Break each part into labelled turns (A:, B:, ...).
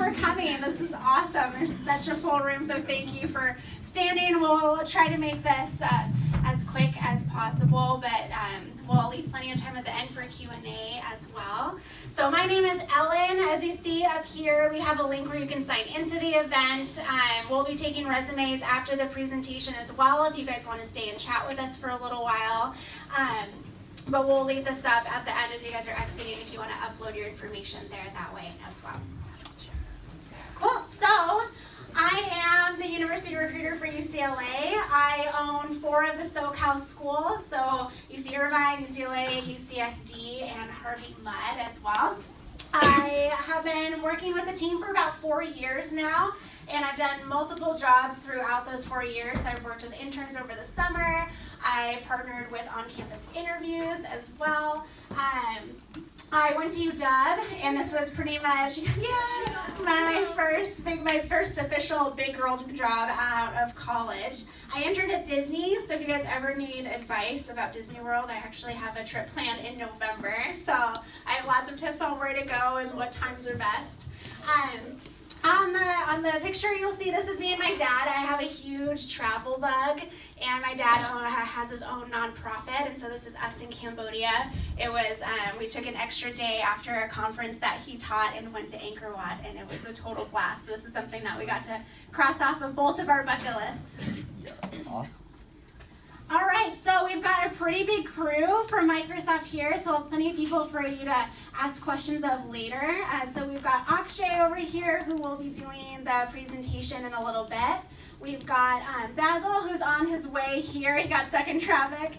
A: for coming. This is awesome. There's such a full room, so thank you for standing. We'll try to make this as quick as possible, but we'll leave plenty of time at the end for Q&A as well. So my name is Ellen. As you see up here, we have a link where you can sign into the event. We'll be taking resumes after the presentation as well if you guys want to stay and chat with us for a little while. But we'll leave this up at the end as you guys are exiting if you want to upload your information there that way as well. Cool. So I am the university recruiter for UCLA. I own 4 of the SoCal schools, so UC Irvine, UCLA, UCSD, and Harvey-Mudd as well. I have been working with the team for about 4 years now, and I've done multiple jobs throughout those 4 years. I've worked with interns over the summer. I partnered with on-campus interviews as well. I went to UW, and this was pretty much my first official big girl job out of college. I interned at Disney, so if you guys ever need advice about Disney World, I actually have a trip planned in November. So I have lots of tips on where to go and what times are best. On the picture you'll see this is me and my dad. I have a huge travel bug, and my dad has his own nonprofit, and so this is us in Cambodia. It was, we took an extra day after a conference that he taught and went to Angkor Wat, and it was a total blast. This is something that we got to cross off of both of our bucket lists.
B: Awesome.
A: All right, so we've got a pretty big crew from Microsoft here, so plenty of people for you to ask questions of later. So we've got Akshay over here who will be doing the presentation in a little bit. We've got Basil, who's on his way here. He got stuck in traffic.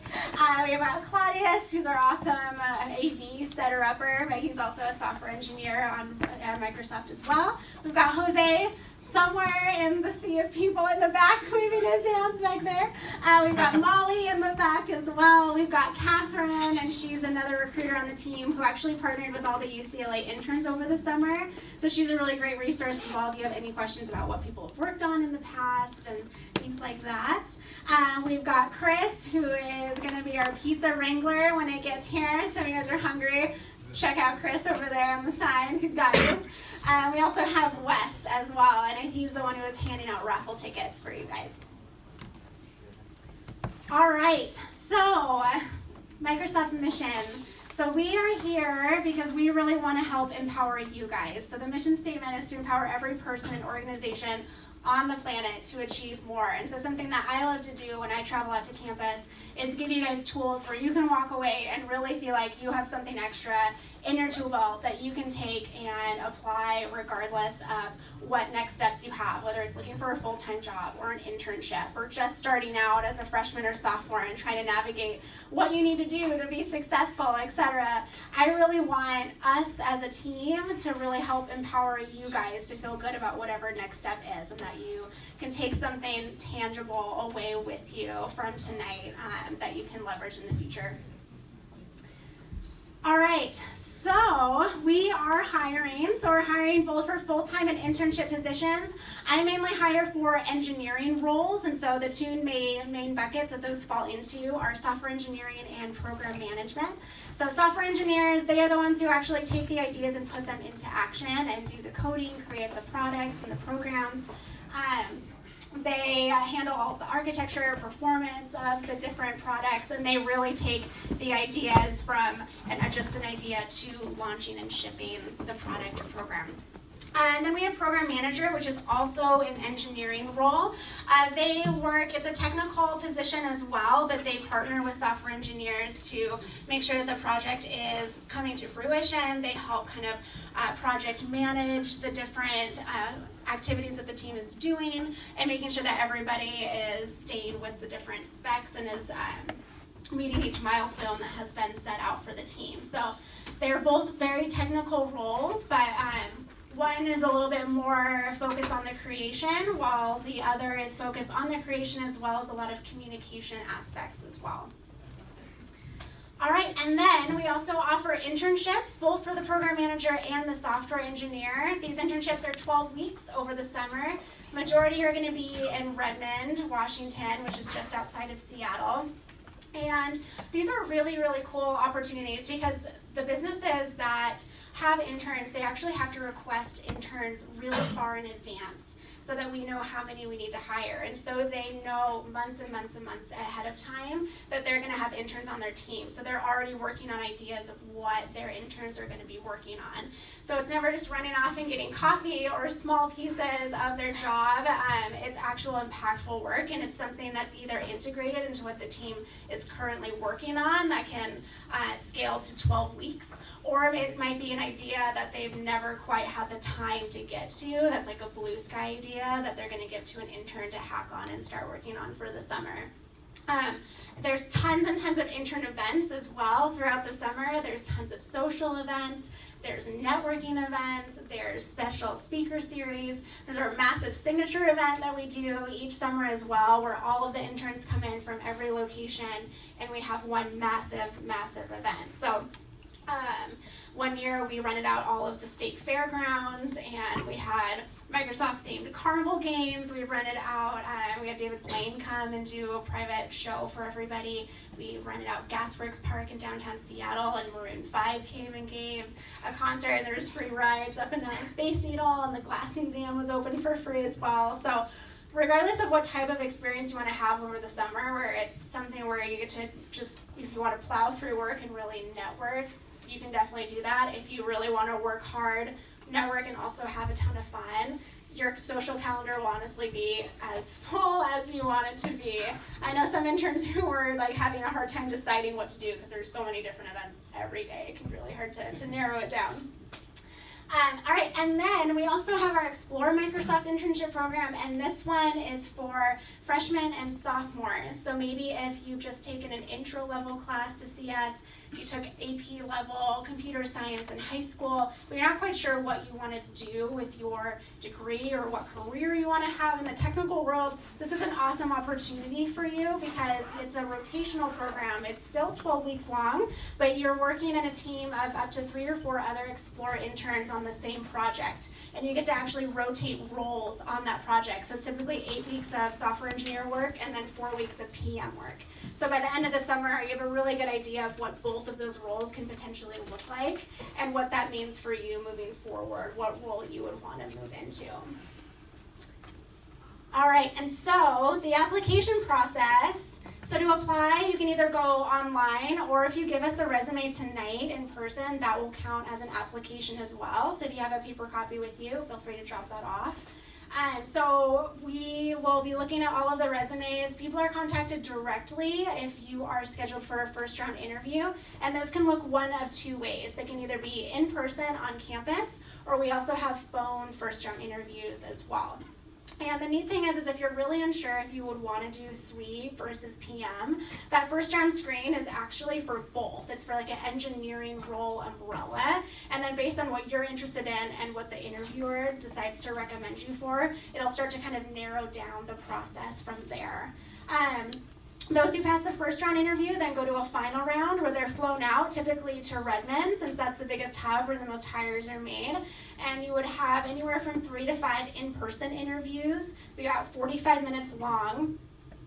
A: We have Claudius, who's our awesome AV setter-upper, but he's also a software engineer at Microsoft as well. We've got Jose somewhere in the sea of people in the back, waving his hands back there. We've got Molly in the back as well. We've got Catherine, and she's another recruiter on the team who actually partnered with all the UCLA interns over the summer. So she's a really great resource as well if you have any questions about what people have worked on in the past and things like that. We've got Chris, who is going to be our pizza wrangler when it gets here. So if you guys are hungry, check out Chris over there on the side. He's got you. We also have Wes as well, and he's the one who is handing out raffle tickets for you guys. All right, so Microsoft's mission. So we are here because we really want to help empower you guys. So the mission statement is to empower every person and organization on the planet to achieve more. And so something that I love to do when I travel out to campus is give you guys tools where you can walk away and really feel like you have something extra in your tool belt that you can take and apply regardless of what next steps you have, whether it's looking for a full-time job or an internship or just starting out as a freshman or sophomore and trying to navigate what you need to do to be successful, etc. I really want us as a team to really help empower you guys to feel good about whatever next step is, and that you can take something tangible away with you from tonight that you can leverage in the future. All right, so we are hiring. So we're hiring both for full-time and internship positions. I mainly hire for engineering roles, and so the two main buckets that those fall into are software engineering and program management. So software engineers, they are the ones who actually take the ideas and put them into action and do the coding, create the products and the programs. They handle all the architecture, performance of the different products, and they really take the ideas from just an idea to launching and shipping the product or program. And then we have program manager, which is also an engineering role. They work, it's a technical position as well, but they partner with software engineers to make sure that the project is coming to fruition. They help kind of project manage the different activities that the team is doing and making sure that everybody is staying with the different specs and is meeting each milestone that has been set out for the team. So they're both very technical roles, but one is a little bit more focused on the creation, while the other is focused on the creation as well as a lot of communication aspects as well. All right, and then we also offer internships, both for the program manager and the software engineer. These internships are 12 weeks over the summer. Majority are going to be in Redmond, Washington, which is just outside of Seattle. And these are really, really cool opportunities because the businesses that have interns, they actually have to request interns really far in advance so that we know how many we need to hire. And so they know months and months and months ahead of time that they're gonna have interns on their team. So they're already working on ideas of what their interns are gonna be working on. So it's never just running off and getting coffee or small pieces of their job. It's actual impactful work, and it's something that's either integrated into what the team is currently working on that can scale to 12 weeks, or it might be an idea that they've never quite had the time to get to. That's like a blue sky idea that they're going to give to an intern to hack on and start working on for the summer. There's tons and tons of intern events as well throughout the summer. There's tons of social events. There's networking events. There's special speaker series. There's a massive signature event that we do each summer as well, where all of the interns come in from every location, and we have one massive, massive event. So one year we rented out all of the state fairgrounds, and we had Microsoft-themed carnival games. We rented out, we had David Blaine come and do a private show for everybody. We rented out Gasworks Park in downtown Seattle, and Maroon 5 came and gave a concert, and there was free rides up and down the Space Needle, and the Glass Museum was open for free as well. So regardless of what type of experience you want to have over the summer, where it's something where you get to just, if you want to plow through work and really network, you can definitely do that. If you really want to work hard, network, and also have a ton of fun, your social calendar will honestly be as full as you want it to be. I know some interns who were like having a hard time deciding what to do because there's so many different events every day. It can be really hard to narrow it down. All right, and then we also have our Explore Microsoft Internship Program, and this one is for freshmen and sophomores. So maybe if you've just taken an intro level class to CS, you took AP level computer science in high school, but you're not quite sure what you want to do with your degree or what career you want to have in the technical world, this is an awesome opportunity for you because it's a rotational program. It's still 12 weeks long, but you're working in a team of up to 3 or 4 other Explore interns on the same project, and you get to actually rotate roles on that project. So it's typically 8 weeks of software engineer work and then 4 weeks of PM work. So by the end of the summer, you have a really good idea of what both of those roles can potentially look like and what that means for you moving forward, what role you would want to move into. All right, and so the application process. So to apply, you can either go online, or if you give us a resume tonight in person, that will count as an application as well. So if you have a paper copy with you, feel free to drop that off. So we will be looking at all of the resumes. People are contacted directly if you are scheduled for a first round interview, and those can look one of 2 ways. They can either be in person on campus, or we also have phone first round interviews as well. And the neat thing is if you're really unsure if you would want to do SWE versus PM, that first round screen is actually for both. It's for like an engineering role umbrella, and then based on what you're interested in and what the interviewer decides to recommend you for, it'll start to kind of narrow down the process from there. Those who pass the first round interview then go to a final round where they're flown out, typically to Redmond, since that's the biggest hub where the most hires are made. And you would have anywhere from 3 to 5 in-person interviews. We got 45 minutes long.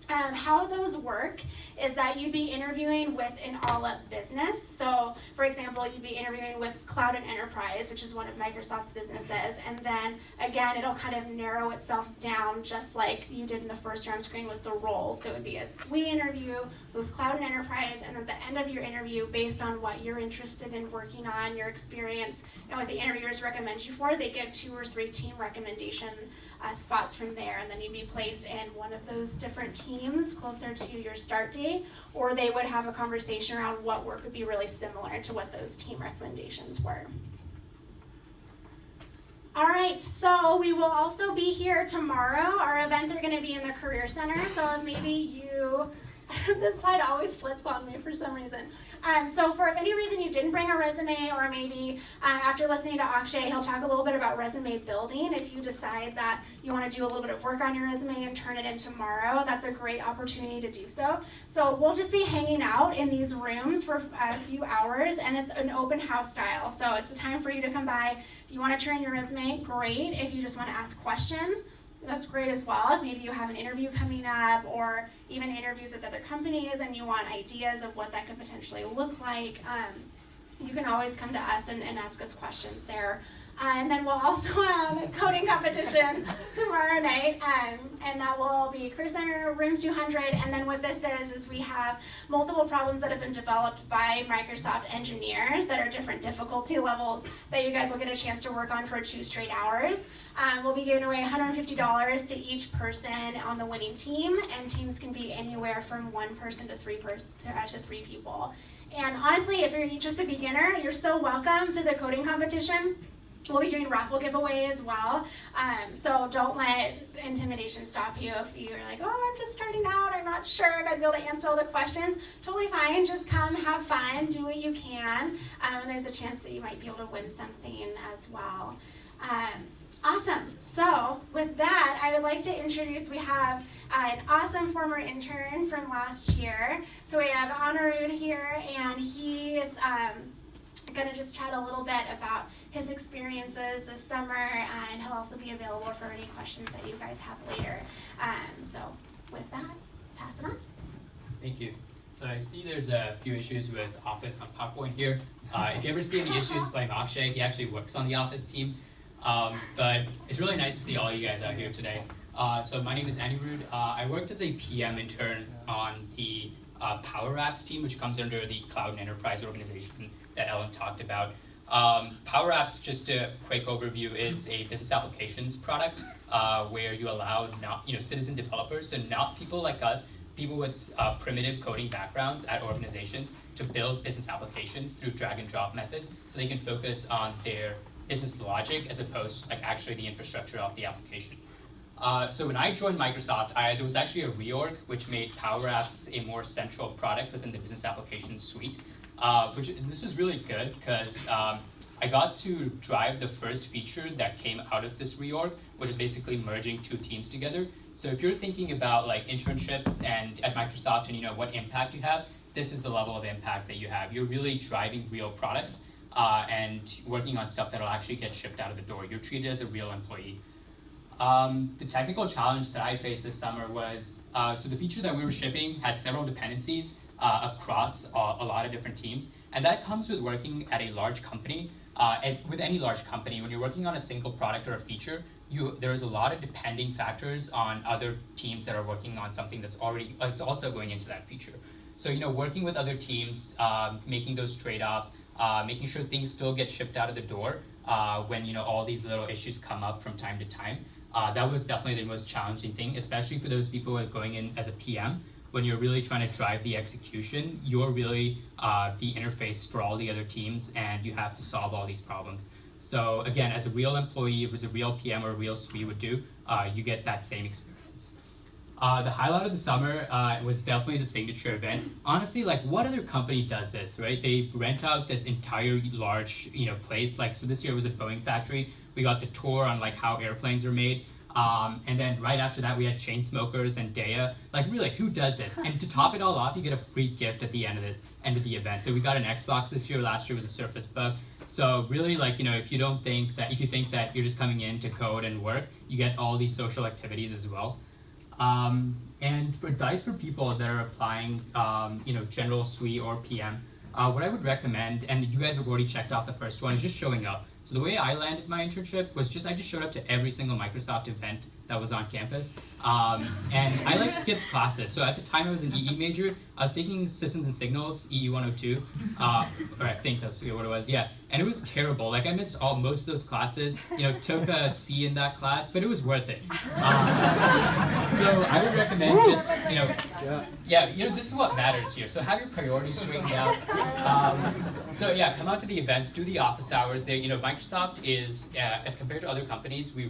A: How those work is that you'd be interviewing with an all-up business. So, for example, you'd be interviewing with Cloud and Enterprise, which is one of Microsoft's businesses, and then, again, it'll kind of narrow itself down just like you did in the first round screen with the role. So it would be a SWE interview with Cloud and Enterprise, and at the end of your interview, based on what you're interested in working on, your experience, and what the interviewers recommend you for, they give 2 or 3 team recommendation spots from there, and then you'd be placed in one of those different teams closer to your start date, or they would have a conversation around what work would be really similar to what those team recommendations were. All right, so we will also be here tomorrow. Our events are going to be in the Career Center, so if maybe you, this slide always flips on me for some reason. So for if any reason you didn't bring a resume, or maybe after listening to Akshay, he'll talk a little bit about resume building. If you decide that you want to do a little bit of work on your resume and turn it in tomorrow, that's a great opportunity to do so. So we'll just be hanging out in these rooms for a few hours, and it's an open house style. So it's a time for you to come by. If you want to turn in your resume, great. If you just want to ask questions, that's great as well. If maybe you have an interview coming up, or even interviews with other companies and you want ideas of what that could potentially look like, you can always come to us and ask us questions there. And then we'll also have a coding competition tomorrow night, and that will be Career Center, room 200. And then what this is we have multiple problems that have been developed by Microsoft engineers that are different difficulty levels that you guys will get a chance to work on for 2 straight hours. We'll be giving away $150 to each person on the winning team, and teams can be anywhere from 1 person to 3 people. And honestly, if you're just a beginner, you're still welcome to the coding competition. We'll be doing raffle giveaway as well, so don't let intimidation stop you if you're like, oh, I'm just starting out, I'm not sure if I'd be able to answer all the questions. Totally fine, just come, have fun, do what you can, and there's a chance that you might be able to win something as well. Awesome, so with that, I would like to introduce, we have an awesome former intern from last year. So we have Anirudh here, and he is going to just chat a little bit about his experiences this summer, and he'll also be available for any questions that you guys have later. So with that, pass it on.
B: Thank you. So I see there's a few issues with Office on PowerPoint here. If you ever see any issues, blame Akshay. He actually works on the Office team. But it's really nice to see all you guys out here today. So my name is Anirudh. I worked as a PM intern on the Power Apps team, which comes under the Cloud and Enterprise organization that Ellen talked about. Power Apps, just a quick overview, is a business applications product where you allow citizen developers, so not people like us, people with primitive coding backgrounds at organizations, to build business applications through drag and drop methods, so they can focus on their business logic as opposed to actually the infrastructure of the application. So when I joined Microsoft, there was actually a reorg which made Power Apps a more central product within the business applications suite. This was really good because I got to drive the first feature that came out of this reorg, which is basically merging 2 teams together. So if you're thinking about like internships and at Microsoft and what impact you have, this is the level of impact that you have. You're really driving real products and working on stuff that'll actually get shipped out of the door. You're treated as a real employee. The technical challenge that I faced this summer was, so the feature that we were shipping had several dependencies across a lot of different teams, and that comes with working at a large company. With any large company, when you're working on a single product or a feature, there's a lot of depending factors on other teams that are working on something that's also going into that feature. So working with other teams, making those trade-offs, making sure things still get shipped out of the door when all these little issues come up from time to time. That was definitely the most challenging thing, especially for those people who are going in as a PM. When you're really trying to drive the execution, you're really the interface for all the other teams, and you have to solve all these problems. So again, as a real employee, if it was a real PM or a real SWE would do, you get that same experience. The highlight of the summer was definitely the signature event. Honestly, like, what other company does this, right? They rent out this entire large, place. Like, so this year was a Boeing factory. We got the tour on like how airplanes are made. And then right after that, we had Chainsmokers and Daya. Like, really, who does this? And to top it all off, you get a free gift at the end of the event. So we got an Xbox this year. Last year was a Surface Book. So really, like, if you think that you're just coming in to code and work, you get all these social activities as well. And for advice for people that are applying, general SWE or PM, what I would recommend, and you guys have already checked off the first one, is just showing up. So the way I landed my internship was I just showed up to every single Microsoft event that was on campus. And I skipped classes. So at the time I was an EE major, I was taking Systems and Signals, EE 102, or I think that's what it was, yeah. And it was terrible. Like, I missed most of those classes, took a C in that class, but it was worth it. So I would recommend just, this is what matters here. So have your priorities straightened out. Come out to the events, do the office hours. Microsoft is, as compared to other companies, we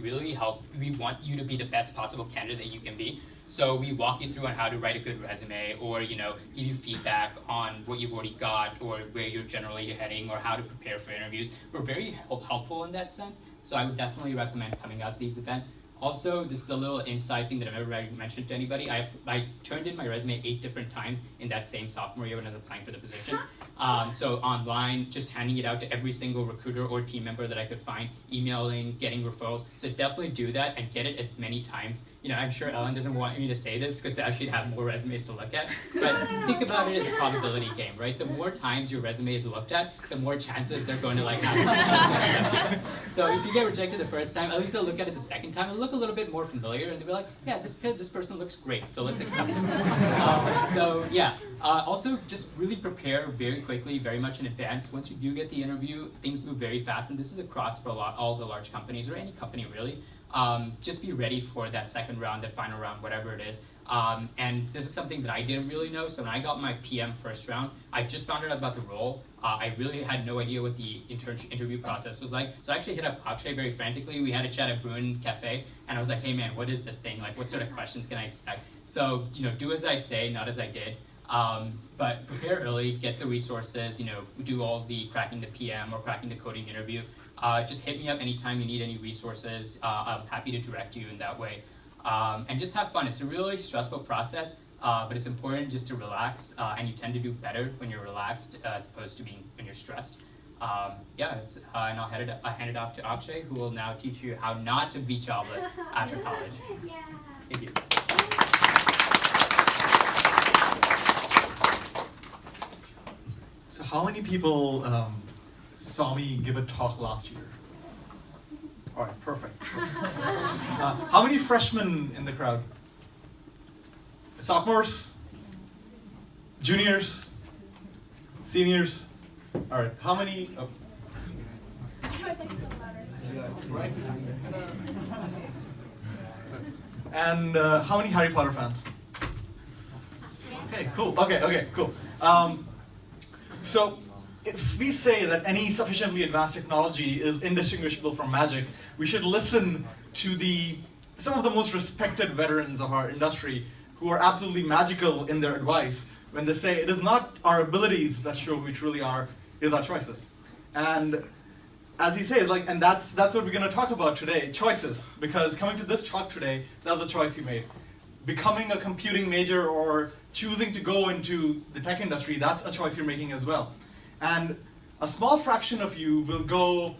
B: want you to be the best possible candidate that you can be. So we walk you through on how to write a good resume, or give you feedback on what you've already got, or where you're generally heading, or how to prepare for interviews. We're very helpful in that sense. So I would definitely recommend coming out to these events. Also, this is a little inside thing that I've never mentioned to anybody. I turned in my resume 8 different times in that same sophomore year when I was applying for the position. So online, just handing it out to every single recruiter or team member that I could find, emailing, getting referrals. So definitely do that and get it as many times. I'm sure Ellen doesn't want me to say this because I should have more resumes to look at, but think about it as a probability game, right? The more times your resume is looked at, the more chances they're going to have to. So if you get rejected the first time, at least they'll look at it the second time and look a little bit more familiar, and they'll be like, yeah, this person looks great, so let's accept them. Also just really prepare very quickly, very much in advance. Once you do get the interview, things move very fast, and this is across for all the large companies, or any company really. Just be ready for that second round, that final round, whatever it is. And this is something that I didn't really know, so when I got my PM first round, I just found out about the role. I really had no idea what the interview process was like, so I actually hit up Akshay very frantically. We had a chat at Bruin Cafe, and I was like, hey man, what is this thing? Like, what sort of questions can I expect? So, do as I say, not as I did. But prepare early, get the resources, do all the cracking the PM or cracking the coding interview. Just hit me up anytime you need any resources. I'm happy to direct you in that way. And just have fun. It's a really stressful process, but it's important just to relax, and you tend to do better when you're relaxed as opposed to when you're stressed. And I'll hand it off to Akshay, who will now teach you how not to be jobless after college.
A: Yeah.
B: Thank you.
C: So how many people saw me give a talk last year? All right, perfect. How many freshmen in the crowd? Sophomores? Juniors? Seniors? All right, how many? Oh. And how many Harry Potter fans? Okay, cool. Okay, cool. So if we say that any sufficiently advanced technology is indistinguishable from magic, we should listen to some of the most respected veterans of our industry who are absolutely magical in their advice when they say it is not our abilities that show who we truly are, it is our choices. And as he says, and that's what we're going to talk about today, choices. Because coming to this talk today, that's the choice you made. Becoming a computing major or choosing to go into the tech industry, that's a choice you're making as well. And a small fraction of you will go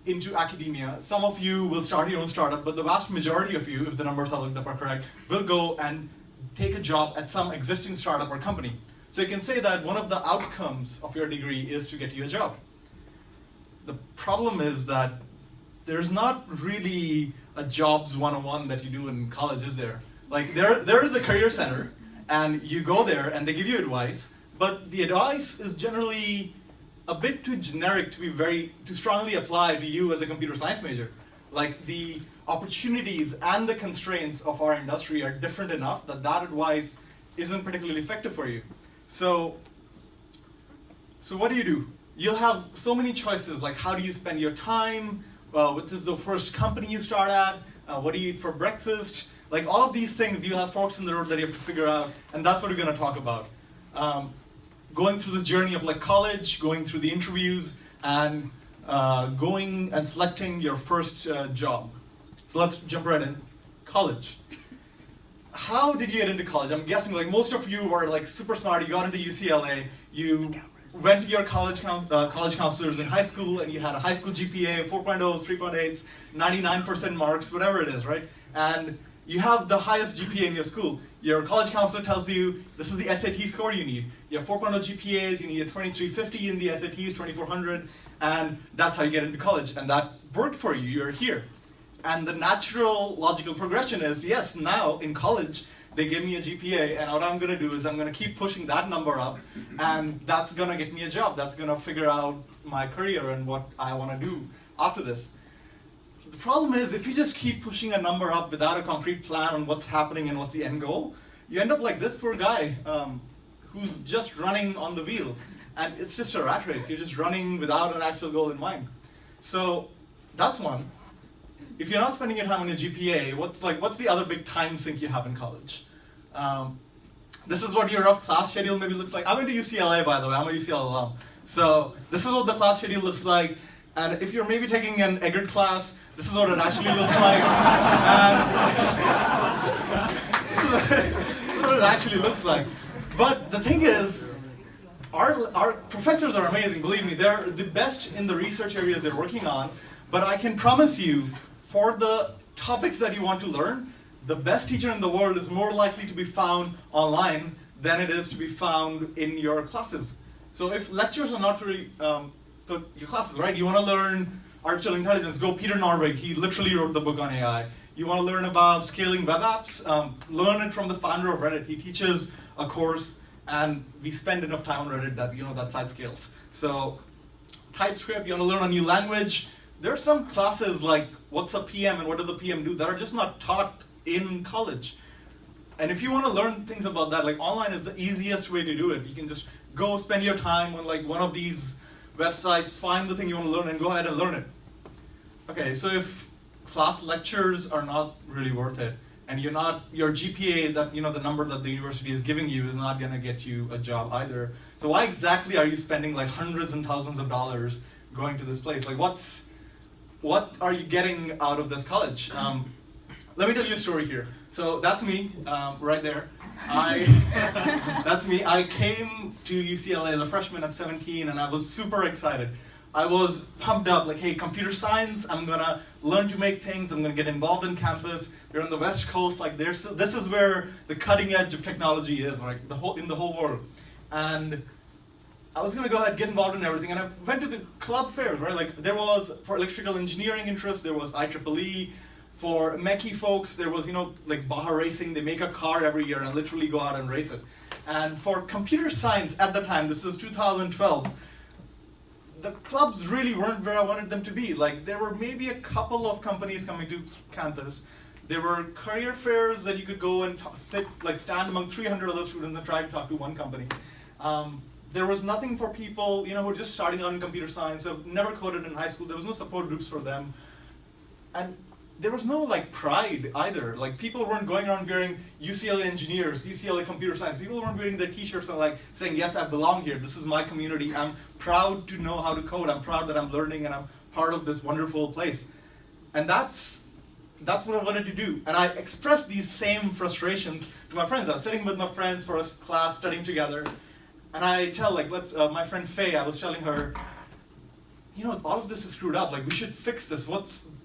C: into academia. Some of you will start your own startup, but the vast majority of you, if the numbers I looked up are correct, will go and take a job at some existing startup or company. So you can say that one of the outcomes of your degree is to get you a job. The problem is that there's not really a jobs 101 that you do in college, is there? There is a career center, and you go there and they give you advice, but the advice is generally a bit too generic to strongly apply to you as a computer science major. The opportunities and the constraints of our industry are different enough that advice isn't particularly effective for you. So what do? You'll have so many choices, like how do you spend your time, what is the first company you start at, what do you eat for breakfast, all of these things, you have forks in the road that you have to figure out, and that's what we're going to talk about. Going through this journey of college, going through the interviews, and going and selecting your first job. So let's jump right in. College. How did you get into college? I'm guessing most of you were super smart. You got into UCLA. You went to your college counselors in high school, and you had a high school GPA, 4.0s, 3.8s, 99% marks, whatever it is, right? And you have the highest GPA in your school. Your college counselor tells you this is the SAT score you need. You have 4.0 GPAs, you need a 2350 in the SATs, 2400, and that's how you get into college. And that worked for you, you're here. And the natural logical progression is, yes, now in college, they give me a GPA, and what I'm going to do is I'm going to keep pushing that number up, and that's going to get me a job. That's going to figure out my career and what I want to do after this. The problem is, if you just keep pushing a number up without a concrete plan on what's happening and what's the end goal, you end up like this poor guy who's just running on the wheel. And it's just a rat race. You're just running without an actual goal in mind. So that's one. If you're not spending your time on your GPA, what's the other big time sink you have in college? This is what your rough class schedule maybe looks like. I went to UCLA, by the way. I'm a UCLA alum. So this is what the class schedule looks like. And if you're maybe taking an Eggert class, this is what it actually looks like. And this is what it actually looks like. But the thing is, our professors are amazing, believe me. They're the best in the research areas they're working on, but I can promise you, for the topics that you want to learn, the best teacher in the world is more likely to be found online than it is to be found in your classes. So if lectures are not really for your classes, right? You want to learn artificial intelligence, go Peter Norvig, he literally wrote the book on AI. You want to learn about scaling web apps, learn it from the founder of Reddit. He teaches a course, and we spend enough time on Reddit that that site scales. So TypeScript, you want to learn a new language. There are some classes like what's a PM and what does the PM do that are just not taught in college. And if you want to learn things about that, like online is the easiest way to do it. You can just go spend your time on like one of these websites, find the thing you want to learn, and go ahead and learn it. Okay, so if class lectures are not really worth it, and your GPA, that the number that the university is giving you, is not going to get you a job either. So why exactly are you spending like hundreds and thousands of dollars going to this place? Like what are you getting out of this college? Let me tell you a story here. So that's me, right there. That's me. I came to UCLA as a freshman at 17, and I was super excited. I was pumped up, like, hey, computer science, I'm gonna learn to make things, I'm gonna get involved in campus. We're on the West Coast, like this is where the cutting edge of technology is, like in the whole world. And I was gonna go ahead, get involved in everything, and I went to the club fairs, right? Like there was, for electrical engineering interest, there was IEEE. For mechie folks, there was, like Baja Racing, they make a car every year and literally go out and race it. And for computer science at the time, this is 2012, the clubs really weren't where I wanted them to be. Like there were maybe a couple of companies coming to campus. There were career fairs that you could go and stand among 300 other students and try to talk to one company. There was nothing for people, who were just starting out in computer science, who have never coded in high school. There was no support groups for them. And there was no pride either. Like people weren't going around wearing UCLA engineers, UCLA computer science. People weren't wearing their t-shirts and saying, yes, I belong here. This is my community. I'm proud to know how to code. I'm proud that I'm learning and I'm part of this wonderful place. And that's what I wanted to do. And I expressed these same frustrations to my friends. I was sitting with my friends for a class, studying together. And I tell my friend Faye, I was telling her, all of this is screwed up. We should fix this.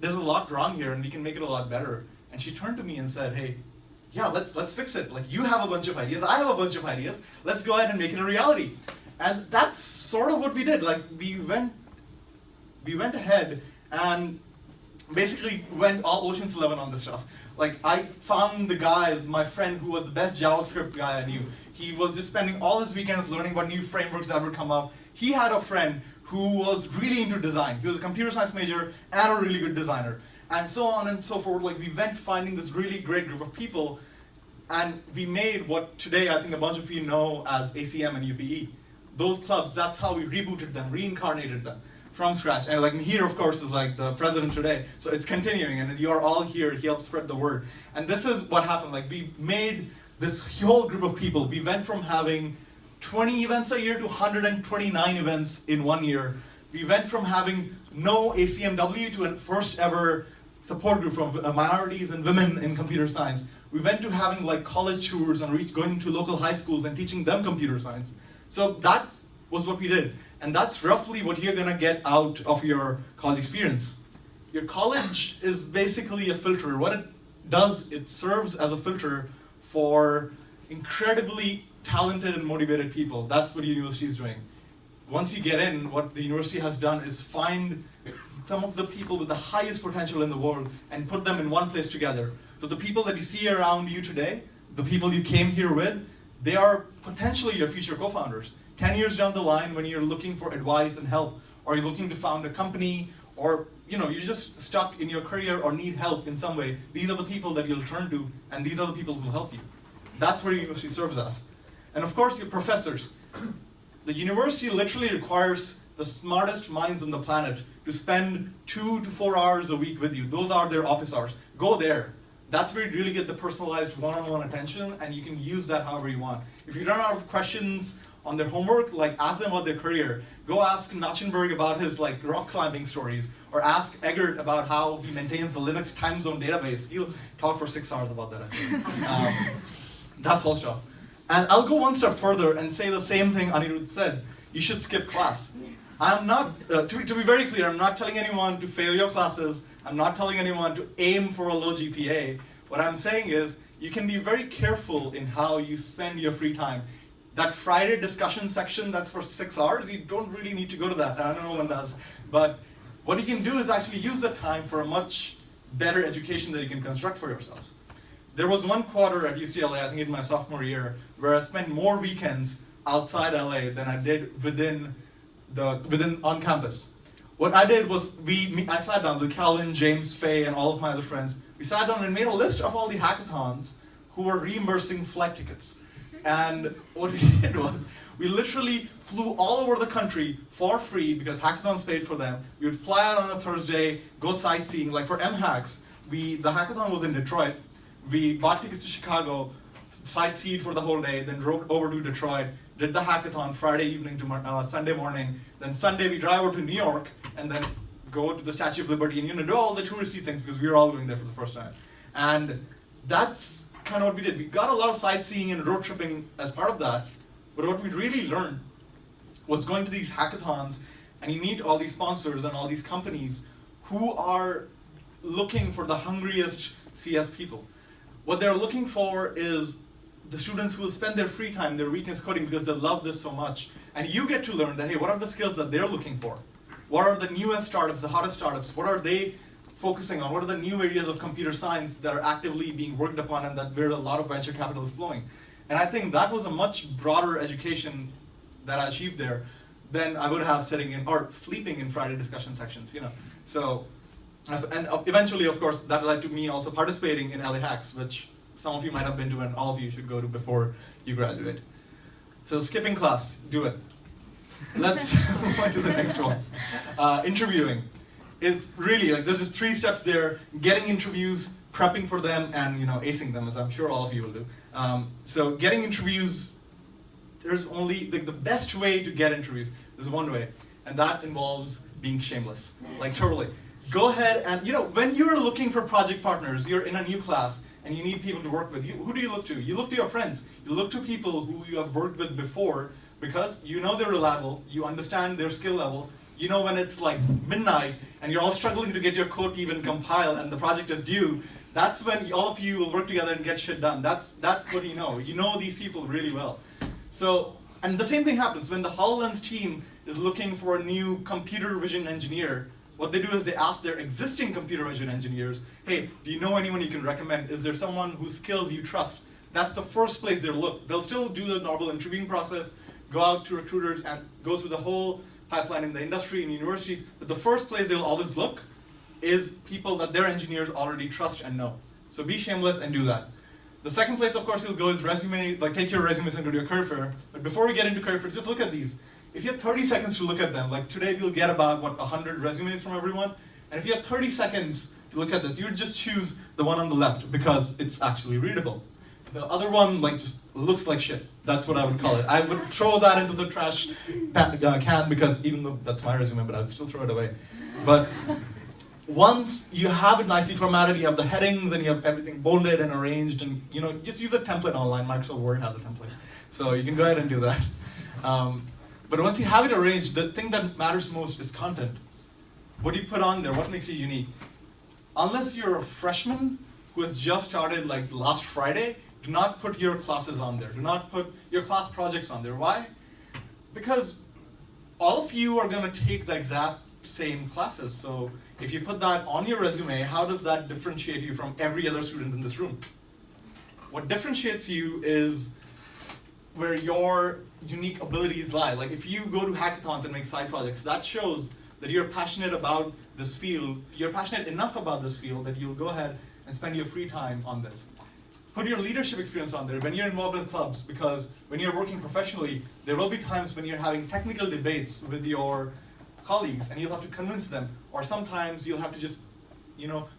C: There's a lot wrong here, and we can make it a lot better. And she turned to me and said, hey, yeah, let's fix it. You have a bunch of ideas, I have a bunch of ideas. Let's go ahead and make it a reality. And that's sort of what we did. We went ahead and basically went all Ocean's 11 on this stuff. I found the guy, my friend, who was the best JavaScript guy I knew. He was just spending all his weekends learning what new frameworks that would come up. He had a friend who was really into design. He was a computer science major and a really good designer. And so on and so forth. We went finding this really great group of people, and we made what today I think a bunch of you know as ACM and UPE. Those clubs, that's how we rebooted them, reincarnated them from scratch. And here, of course, is the president today. So it's continuing, and you are all here. He helped spread the word. And this is what happened. We made this whole group of people. We went from having 20 events a year to 129 events in 1 year. We went from having no ACMW to a first ever support group for minorities and women in computer science. We went to having college tours and going to local high schools and teaching them computer science. So that was what we did. And that's roughly what you're gonna get out of your college experience. Your college is basically a filter. What it does, it serves as a filter for incredibly talented and motivated people. That's what university is doing. Once you get in, what the university has done is find some of the people with the highest potential in the world and put them in one place together. So the people that you see around you today, the people you came here with, they are potentially your future co-founders. 10 years down the line, when you're looking for advice and help, or you're looking to found a company, or you're just stuck in your career or need help in some way, these are the people that you'll turn to, and these are the people who will help you. That's where university serves us. And of course, your professors. The university literally requires the smartest minds on the planet to spend 2 to 4 hours a week with you. Those are their office hours. Go there. That's where you really get the personalized one-on-one attention, and you can use that however you want. If you run out of questions on their homework, ask them about their career. Go ask Nachenberg about his rock climbing stories, or ask Eggert about how he maintains the Linux time zone database. He'll talk for 6 hours about that as well. That whole stuff. And I'll go one step further and say the same thing Anirudh said. You should skip class. I'm not, to be very clear, I'm not telling anyone to fail your classes. I'm not telling anyone to aim for a low GPA. What I'm saying is, you can be very careful in how you spend your free time. That Friday discussion section that's for 6 hours, you don't really need to go to that. I don't know when does. But what you can do is actually use that time for a much better education that you can construct for yourselves. There was one quarter at UCLA, I think in my sophomore year, where I spent more weekends outside LA than I did on campus. What I did was I sat down with Calvin, James, Faye, and all of my other friends. We sat down and made a list of all the hackathons who were reimbursing flight tickets. And what we did was, we literally flew all over the country for free because hackathons paid for them. We would fly out on a Thursday, go sightseeing. Like for MHacks, the hackathon was in Detroit. We bought tickets to Chicago, sightseed for the whole day, then drove over to Detroit, did the hackathon Friday evening to Sunday morning. Then Sunday we drive over to New York and then go to the Statue of Liberty and do all the touristy things because we were all going there for the first time. And that's kind of what we did. We got a lot of sightseeing and road tripping as part of that, but what we really learned was going to these hackathons and you meet all these sponsors and all these companies who are looking for the hungriest CS people. What they're looking for is the students who will spend their free time, their weekends coding because they love this so much. And you get to learn that, hey, what are the skills that they're looking for? What are the newest startups, the hottest startups? What are they focusing on? What are the new areas of computer science that are actively being worked upon and that where a lot of venture capital is flowing? And I think that was a much broader education that I achieved there than I would have sitting in or sleeping in Friday discussion sections, So, and eventually, of course, that led to me also participating in LA Hacks, which some of you might have been to and all of you should go to before you graduate. So skipping class, do it. Let's move on to the next one. Interviewing is really, there's just 3 steps there: getting interviews, prepping for them, and acing them, as I'm sure all of you will do. So getting interviews, there's only, the best way to get interviews, there's one way, and that involves being shameless, totally. Go ahead and, when you're looking for project partners, you're in a new class, and you need people to work with, who do you look to? You look to your friends. You look to people who you have worked with before, because you know they're reliable, you understand their skill level, you know when it's midnight, and you're all struggling to get your code to even compile, and the project is due, that's when all of you will work together and get shit done. That's what you know. You know these people really well. So, and the same thing happens when the HoloLens team is looking for a new computer vision engineer. What they do is they ask their existing computer vision engineers, hey, do you know anyone you can recommend? Is there someone whose skills you trust? That's the first place they'll look. They'll still do the normal interviewing process, go out to recruiters and go through the whole pipeline in the industry and universities, but the first place they'll always look is people that their engineers already trust and know. So be shameless and do that. The second place, of course, you'll go is resume, take your resumes and go to your career fair. But before we get into career fair, just look at these. If you have 30 seconds to look at them, today we'll get about, 100 resumes from everyone, and if you have 30 seconds to look at this, you would just choose the one on the left because it's actually readable. The other one, just looks like shit. That's what I would call it. I would throw that into the trash can because even though that's my resume, but I would still throw it away. But once you have it nicely formatted, you have the headings and you have everything bolded and arranged, and just use a template online. Microsoft Word has a template, so you can go ahead and do that. But once you have it arranged, the thing that matters most is content. What do you put on there? What makes you unique? Unless you're a freshman who has just started last Friday, do not put your classes on there. Do not put your class projects on there. Why? Because all of you are going to take the exact same classes. So if you put that on your resume, how does that differentiate you from every other student in this room? What differentiates you is where your unique abilities lie. If you go to hackathons and make side projects, that shows that you're passionate about this field. You're passionate enough about this field that you'll go ahead and spend your free time on this. Put your leadership experience on there when you're involved in clubs, because when you're working professionally, there will be times when you're having technical debates with your colleagues and you'll have to convince them, or sometimes you'll have to just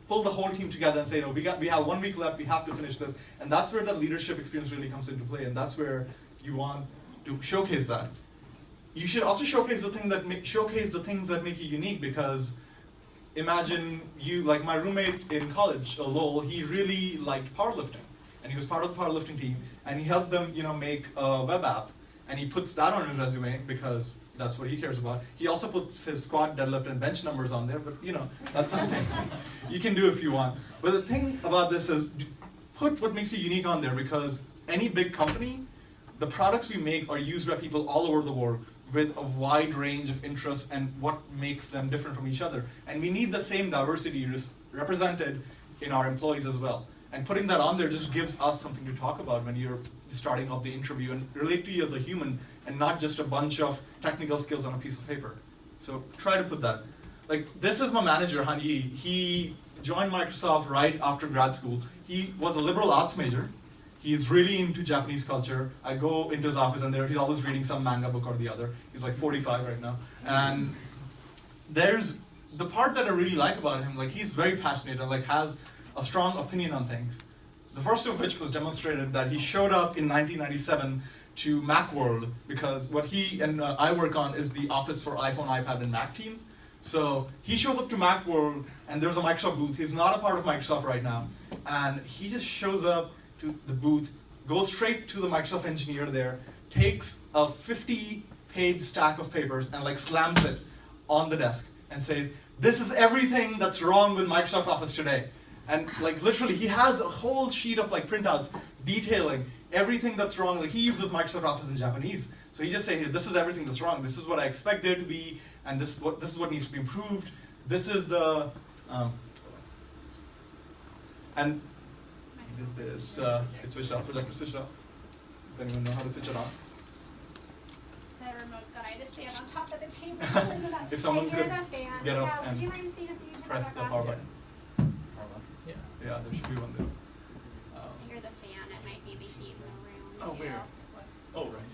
C: pull the whole team together and say, no, we have 1 week left, we have to finish this. And that's where that leadership experience really comes into play, and that's where you want to showcase that. You should also showcase the things that make you unique, because imagine you, my roommate in college, Lowell, he really liked powerlifting. and he was part of the powerlifting team, and he helped them, make a web app, and he puts that on his resume because that's what he cares about. He also puts his squat, deadlift, and bench numbers on there, but that's something you can do if you want. But the thing about this is, put what makes you unique on there, because any big company, the products we make are used by people all over the world with a wide range of interests and what makes them different from each other. And we need the same diversity represented in our employees as well. And putting that on there just gives us something to talk about when you're starting off the interview and relate to you as a human and not just a bunch of technical skills on a piece of paper. So try to put that. Like, this is my manager, Hani. He joined Microsoft right after grad school. He was a liberal arts major. He's really into Japanese culture. I go into his office and he's always reading some manga book or the other. He's like 45 right now. And there's the part that I really like about him, like, he's very passionate and like has a strong opinion on things. The first of which was demonstrated that he showed up in 1997 to Macworld, because what he and I work on is the Office for iPhone, iPad, and Mac team. So he shows up to Macworld, and there's a Microsoft booth. He's not a part of Microsoft right now. And he just shows up to the booth, goes straight to the Microsoft engineer there, takes a 50-page stack of papers and like slams it on the desk and says, "This is everything that's wrong with Microsoft Office today." And like literally, he has a whole sheet of like printouts detailing everything that's wrong. Like, he uses Microsoft Office in Japanese, so he just says, "This is everything that's wrong. This is what I expect there to be, and this is what needs to be improved. This is the and he did this. It switched off. Would you like to switch it off? Does anyone know how to switch it on?
A: The remote's got. I had to stand on top of the table.
C: If someone
A: I hear
C: could
A: the fan.
C: get up
A: Yeah,
C: and
A: would you mind seeing if you turn
C: press
A: it
C: the
A: back
C: power
A: on?
C: button. Yeah, there should be one there.
A: I hear the fan. It might be the heat in the room.
D: Oh,
A: too.
D: where? Oh, right.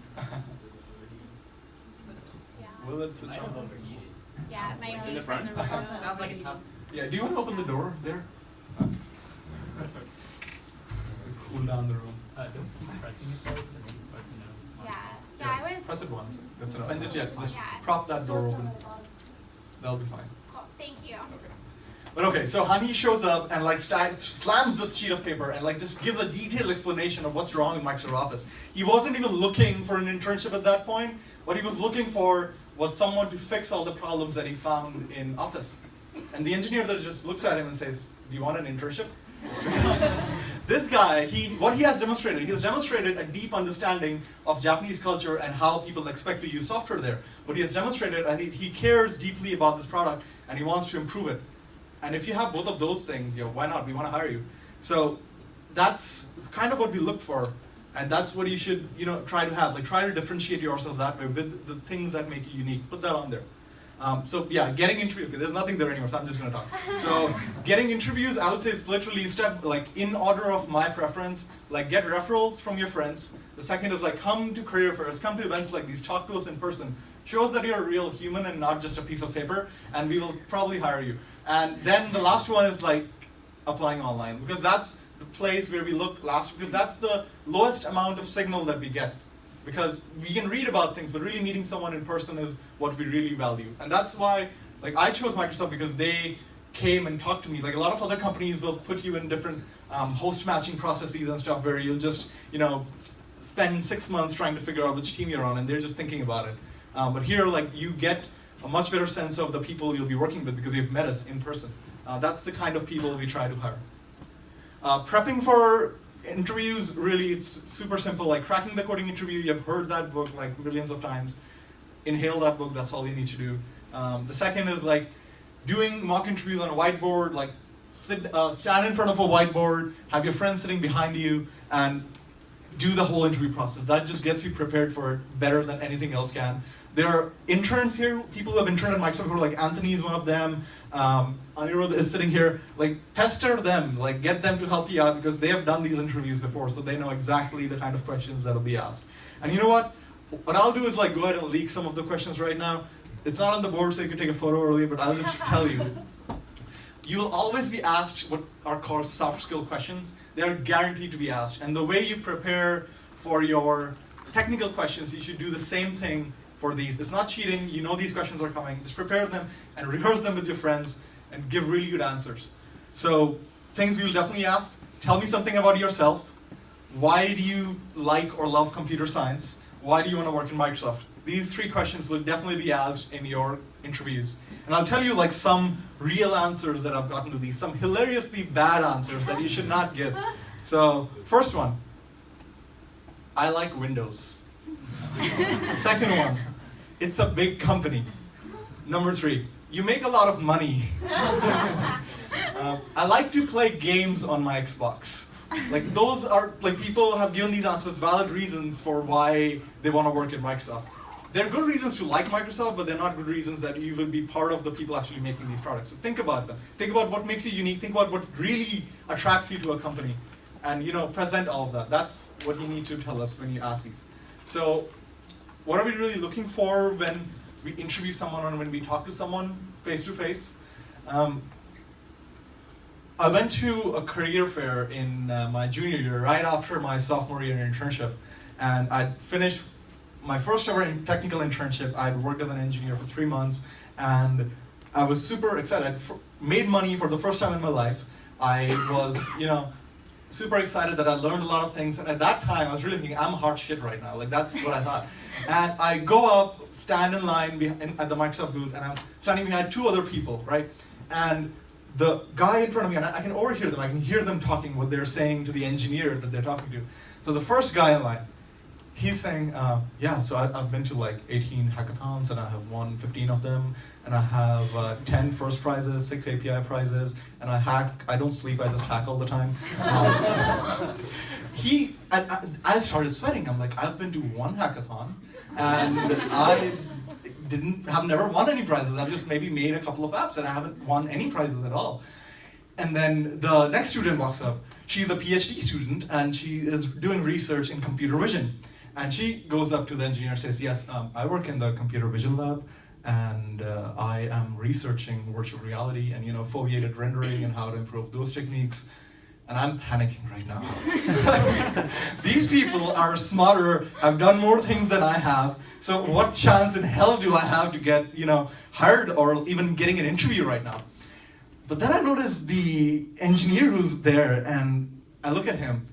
A: Yeah.
C: Will it switch
D: I don't know
C: on?
D: where he is.
A: Yeah, it might be
D: In the front?
A: from the room.
D: Sounds like it's tough.
C: Yeah, do you want to open the door there? Cool down the room.
B: Don't keep pressing it first, and then you start to know it's on.
A: Yeah, I would.
C: Press it once. That's enough. And just
A: Yeah.
C: prop that door open. That'll be fine.
A: Cool. Thank you.
C: Okay. But okay, so Hani shows up and like slams this sheet of paper and like just gives a detailed explanation of what's wrong with Microsoft Office. He wasn't even looking for an internship at that point. What he was looking for was someone to fix all the problems that he found in Office. And the engineer that just looks at him and says, "Do you want an internship?" This guy, what he has demonstrated a deep understanding of Japanese culture and how people expect to use software there. What he has demonstrated, I think he cares deeply about this product and he wants to improve it. And if you have both of those things, why not? We want to hire you. So that's kind of what we look for, and that's what you should, try to have. Like, try to differentiate yourself that way with the things that make you unique. Put that on there. So yeah, getting interviews. Okay, there's nothing there anymore, so I'm just going to talk. So getting interviews, I would say it's literally in order of my preference. Like, get referrals from your friends. The second is like, come to career fairs, come to events like these, talk to us in person. Show us that you're a real human and not just a piece of paper, and we will probably hire you. And then the last one is like applying online, because that's the place where we look last, because that's the lowest amount of signal that we get. Because we can read about things, but really meeting someone in person is what we really value. And that's why, like, I chose Microsoft because they came and talked to me. Like, a lot of other companies will put you in different host matching processes and stuff where you'll just, spend 6 months trying to figure out which team you're on, and they're just thinking about it. But here, like, you get a much better sense of the people you'll be working with because you've met us in person. That's the kind of people we try to hire. Prepping for interviews, really, it's super simple. Like, cracking the coding interview, you've heard that book like millions of times. Inhale that book, that's all you need to do. The second is like doing mock interviews on a whiteboard, like stand in front of a whiteboard, have your friends sitting behind you, and do the whole interview process. That just gets you prepared for it better than anything else can. There are interns here, people who have interned at Microsoft, who are like, Anthony is one of them, Anirudh is sitting here. Like, pester them, like, get them to help you out because they have done these interviews before, so they know exactly the kind of questions that'll be asked. And you know what? What I'll do is like go ahead and leak some of the questions right now. It's not on the board so you can take a photo earlier, but I'll just tell you. You will always be asked what are called soft skill questions. They are guaranteed to be asked. And the way you prepare for your technical questions, you should do the same thing for these. It's not cheating, you know these questions are coming. Just prepare them and rehearse them with your friends and give really good answers. So, things we will definitely ask. Tell me something about yourself. why do you like or love computer science? Why do you want to work in Microsoft? These 3 questions will definitely be asked in your interviews. And I'll tell you like some real answers that I've gotten to these, some hilariously bad answers that you should not give. So, first one, I like Windows. Second one, it's a big company. Number 3, you make a lot of money. I like to play games on my Xbox. Like those are, like people have given these answers valid reasons for why they want to work at Microsoft. They're good reasons to like Microsoft, but they're not good reasons that you will be part of the people actually making these products. So think about them. Think about what makes you unique. Think about what really attracts you to a company. And present all of that. That's what you need to tell us when you ask these. So what are we really looking for when we interview someone or when we talk to someone face to face? I went to a career fair in my junior year, right after my sophomore year internship. And I'd finished my first ever technical internship. I'd worked as an engineer for 3 months, and I was super excited. I made money for the first time in my life. I was, super excited that I learned a lot of things. And at that time, I was really thinking, I'm hot shit right now. Like, that's what I thought. And I go up, stand in line at the Microsoft booth, and I'm standing behind 2 other people, right? And the guy in front of me, and I can overhear them, I can hear them talking what they're saying to the engineer that they're talking to. So the first guy in line, he's saying, yeah, so I've been to like 18 hackathons, and I have won 15 of them, and I have 10 first prizes, 6 API prizes, and I don't sleep, I just hack all the time. I started sweating. I'm like, I've been to 1 hackathon, and I have never won any prizes. I've just maybe made a couple of apps, and I haven't won any prizes at all. And then the next student walks up. She's a PhD student, and she is doing research in computer vision. And she goes up to the engineer and says, yes, I work in the computer vision lab, and I am researching virtual reality and foveated rendering and how to improve those techniques. And I'm panicking right now. These people are smarter, have done more things than I have, so what chance in hell do I have to get hired or even getting an interview right now? But then I notice the engineer who's there, and I look at him,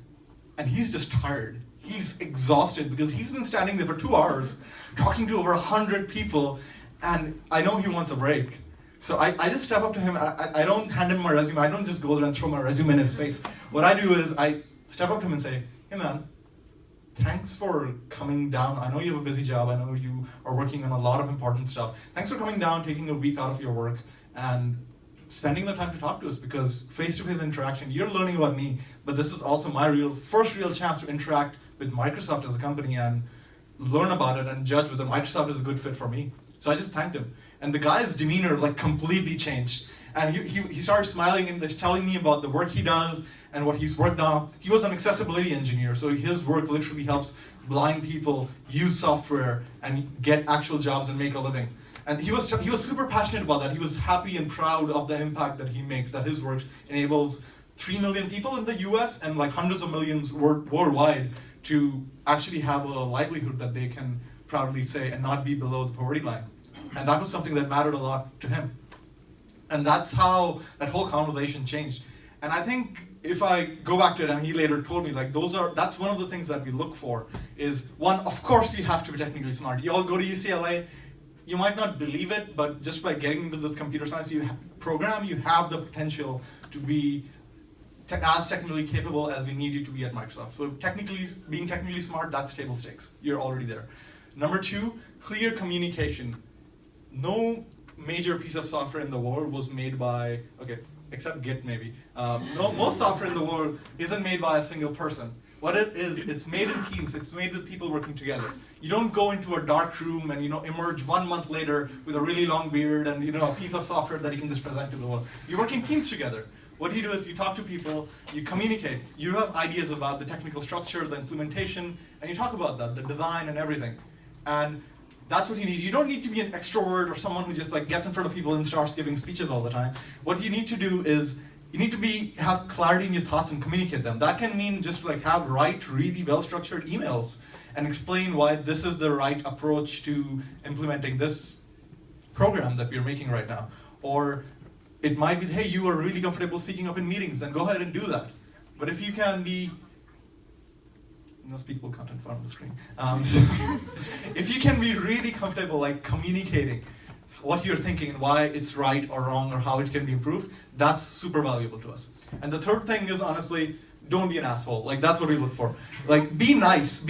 C: and he's just tired. He's exhausted because he's been standing there for 2 hours talking to over 100 people, and I know he wants a break. So I just step up to him. I don't hand him my resume. I don't just go there and throw my resume in his face. What I do is I step up to him and say, hey man, thanks for coming down. I know you have a busy job. I know you are working on a lot of important stuff. Thanks for coming down, taking a week out of your work, and spending the time to talk to us, because face-to-face interaction, you're learning about me, but this is also my first real chance to interact with Microsoft as a company and learn about it and judge whether Microsoft is a good fit for me. So I just thanked him. And the guy's demeanor completely changed. And he started smiling and telling me about the work he does and what he's worked on. He was an accessibility engineer, so his work literally helps blind people use software and get actual jobs and make a living. And he was super passionate about that. He was happy and proud of the impact that he makes, that his work enables 3 million people in the US and hundreds of millions worldwide to actually have a livelihood that they can proudly say and not be below the poverty line. And that was something that mattered a lot to him. And that's how that whole conversation changed. And I think if I go back to it, and he later told me, that's one of the things that we look for, is one, of course you have to be technically smart. You all go to UCLA, you might not believe it, but just by getting into this computer science program, you have the potential to be as technically capable as we need you to be at Microsoft. So being technically smart, that's table stakes. You're already there. Number 2, clear communication. No major piece of software in the world was made by, except Git maybe. Most software in the world isn't made by a single person. What it is, it's made in teams. It's made with people working together. You don't go into a dark room and emerge 1 month later with a really long beard and a piece of software that you can just present to the world. You work in teams together. What you do is you talk to people, you communicate. You have ideas about the technical structure, the implementation, and you talk about that, the design and everything. And that's what you need. You don't need to be an extrovert or someone who just gets in front of people and starts giving speeches all the time. What you need to do is you need to have clarity in your thoughts and communicate them. That can mean just write really well-structured emails and explain why this is the right approach to implementing this program that we're making right now. Or it might be, hey, you are really comfortable speaking up in meetings, then go ahead and do that. But if you can be no speakable content in front of the screen. So if you can be really comfortable like communicating what you're thinking and why it's right or wrong or how it can be improved, that's super valuable to us. And the third thing is honestly, don't be an asshole. Like that's what we look for. Like be nice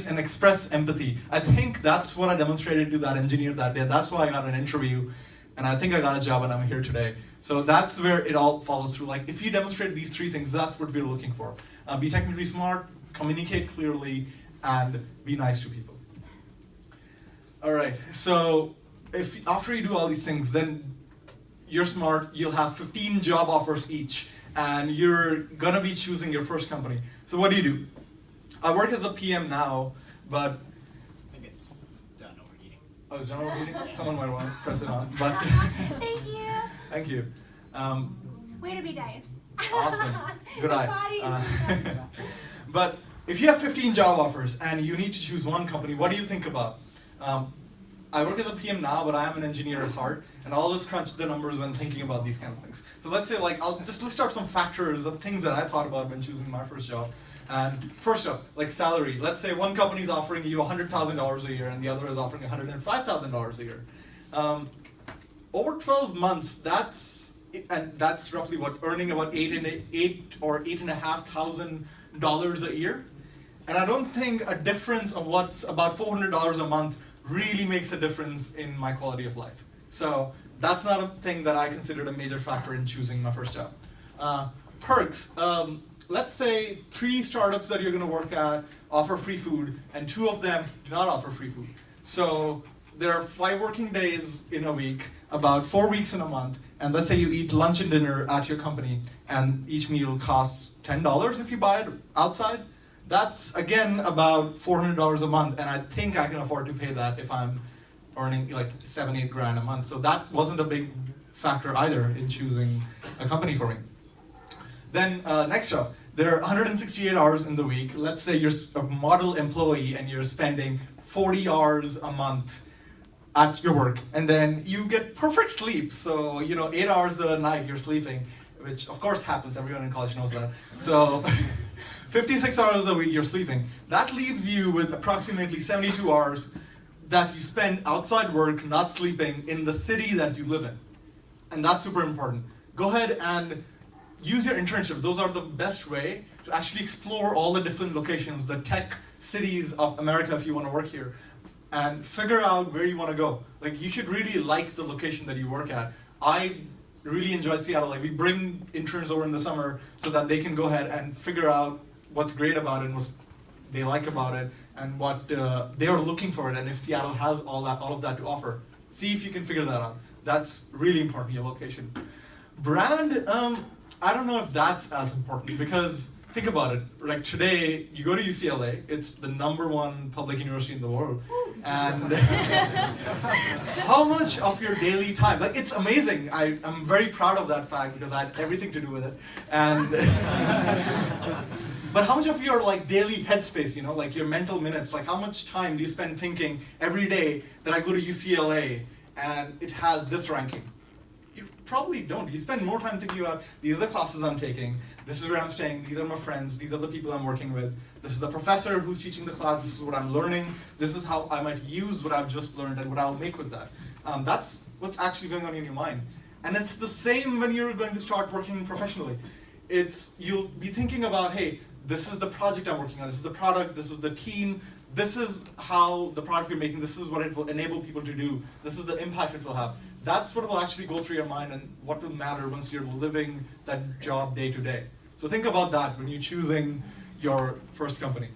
C: and express empathy. I think that's what I demonstrated to that engineer that day. That's why I got an interview, and I think I got a job and I'm here today. So that's where it all follows through. Like if you demonstrate these three things, that's what we're looking for. Be technically smart, communicate clearly, and be nice to people. All right, so if after you do all these things, then you're smart, you'll have 15 job offers each, and you're gonna be choosing your first company. So what do? I work as a PM now, but
D: I think it's done overheating.
C: oh, is done overheating? Someone might want to press it on, but
A: Thank you.
C: thank you.
A: Way to be nice.
C: Awesome. Good eye.
A: Body.
C: But if you have 15 job offers and you need to choose one company, what do you think about? I work as a PM now, but I am an engineer at heart, and I always crunch the numbers when thinking about these kind of things. So let's say, like, I'll just list out some factors of things that I thought about when choosing my first job. And first up, like salary. Let's say one company is offering you $100,000 a year, and the other is offering $105,000 a year. Over 12 months, that's roughly what, earning about $8,000 or $8,500 a year. And I don't think a difference of what's about $400 a month really makes a difference in my quality of life. So that's not a thing that I considered a major factor in choosing my first job. Perks, let's say 3 startups that you're gonna work at offer free food, and 2 of them do not offer free food. So there are 5 working days in a week, about 4 weeks in a month, and let's say you eat lunch and dinner at your company, and each meal costs $10 if you buy it outside. That's, again, about $400 a month, and I think I can afford to pay that if I'm earning like 7-8 grand a month. So that wasn't a big factor either in choosing a company for me. Then next up, there are 168 hours in the week. Let's say you're a model employee and you're spending 40 hours a month at your work, and then you get perfect sleep. So 8 hours a night you're sleeping, which of course happens. Everyone in college knows that. So 56 hours a week you're sleeping. That leaves you with approximately 72 hours that you spend outside work, not sleeping, in the city that you live in. And that's super important. Go ahead and use your internship. Those are the best way to actually explore all the different locations, the tech cities of America if you want to work here, and figure out where you want to go. Like, you should really like the location that you work at. I really enjoyed Seattle. Like, we bring interns over in the summer so that they can go ahead and figure out what's great about it, and what they like about it, and what they are looking for it, and if Seattle has all of that to offer. See if you can figure that out. That's really important, your location. Brand, I don't know if that's as important, because think about it. Like today, you go to UCLA, it's the #1 public university in the world. And how much of your daily time, like it's amazing. I'm very proud of that fact because I had everything to do with it. And but how much of your like daily headspace, like your mental minutes, like how much time do you spend thinking every day that I go to UCLA and it has this ranking? You probably don't. You spend more time thinking about these are the classes I'm taking, this is where I'm staying, these are my friends, these are the people I'm working with, this is the professor who's teaching the class, this is what I'm learning, this is how I might use what I've just learned and what I'll make with that. That's what's actually going on in your mind. And it's the same when you're going to start working professionally. You'll be thinking about, hey, this is the project I'm working on, this is the product, this is the team, this is how the product you're making, this is what it will enable people to do, this is the impact it will have. That's what will actually go through your mind and what will matter once you're living that job day to day. So think about that when you're choosing your first company.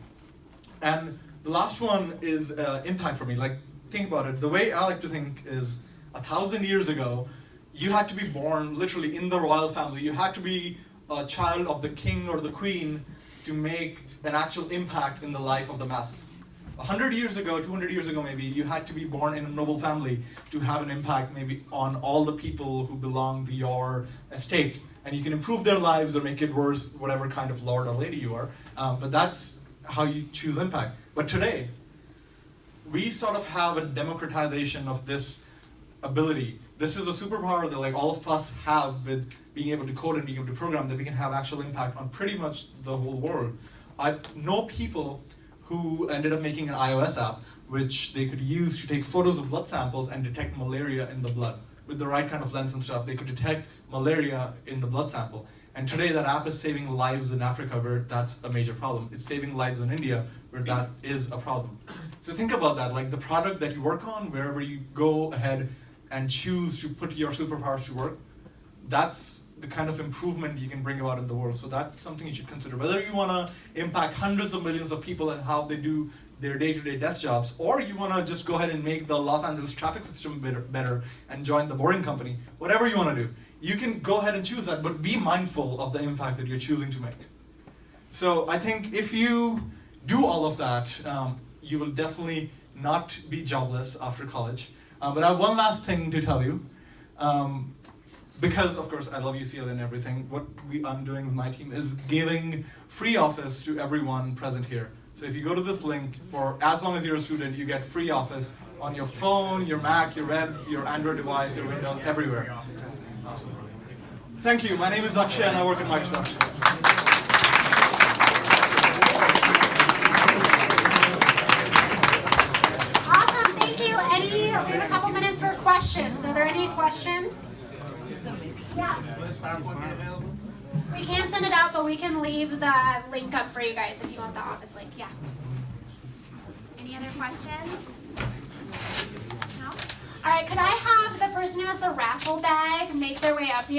C: And the last one is impact for me. Like, think about it. The way I like to think is 1,000 years ago, you had to be born literally in the royal family. You had to be a child of the king or the queen to make an actual impact in the life of the masses. 100 years ago, 200 years ago maybe, you had to be born in a noble family to have an impact maybe on all the people who belong to your estate. And you can improve their lives or make it worse, whatever kind of lord or lady you are. But that's how you choose impact. But today, we sort of have a democratization of this ability. This is a superpower that like all of us have with being able to code and being able to program, that we can have actual impact on pretty much the whole world. I know people who ended up making an iOS app which they could use to take photos of blood samples and detect malaria in the blood. With the right kind of lens and stuff, they could detect malaria in the blood sample. And today that app is saving lives in Africa where that's a major problem. It's saving lives in India where that is a problem. So think about that, like the product that you work on, wherever you go ahead and choose to put your superpowers to work, that's the kind of improvement you can bring about in the world. So that's something you should consider. Whether you want to impact hundreds of millions of people and how they do their day-to-day desk jobs, or you want to just go ahead and make the Los Angeles traffic system better and join the boring company, whatever you want to do, you can go ahead and choose that, but be mindful of the impact that you're choosing to make. So I think if you do all of that, you will definitely not be jobless after college. But I have one last thing to tell you. Because, of course, I love UCLA and everything, what I'm doing with my team is giving free Office to everyone present here. So if you go to this link, for as long as you're a student, you get free Office on your phone, your Mac, your web, your Android device, your Windows, everywhere. Awesome. Thank you. My name is Akshay, and I work at Microsoft.
A: Awesome, thank you. We have a couple minutes for questions. Are there any questions? Yeah.
D: Is PowerPoint available?
A: We can't send it out, but we can leave the link up for you guys if you want the Office link. Yeah. Any other questions? No? All right, could I have the person who has the raffle bag make their way up here?